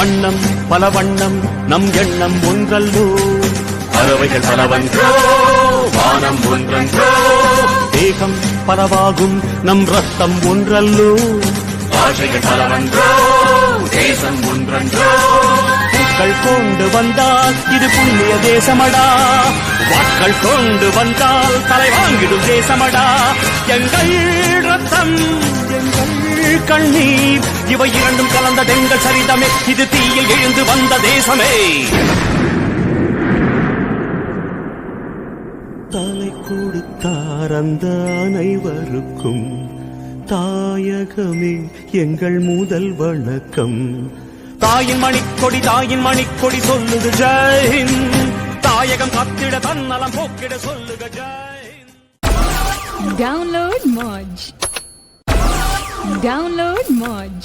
வண்ணம் பல வண்ணம் நம் எண்ணம் ஒன்றல்லோ பறவைகள் பலவன்றோ வானம் ஒன்றன்றோ தேகம் பலவாகும் நம் ரத்தம் ஒன்றல்லோ பாஷைகள் பலவன்றோ தேசம் ஒன்றன்றோ பூக்கள் கொண்டு வந்தால் இது புண்ணிய தேசமடா வாட்கள் கொண்டு வந்தால் தலை வாங்கிடும் தேசமடா எங்கள் ரத்தம் எங்கள் கண்ணீர் இவை இரண்டும் கலந்த எங்கள் சரிதமே இது தீயில் எழுந்து வந்த தேசமே தலை கொடுத்தார் அந்த அனைவருக்கும் தாயகமே எங்கள் முதல் வணக்கம் தாயின் மணிக்கொடி சொல்லுது ஜெய்ஹிந்த் தாயகம் காத்திட தன்னலம் போக்கிட சொல்லுக ஜெய்ஹிந்த் Download Moj.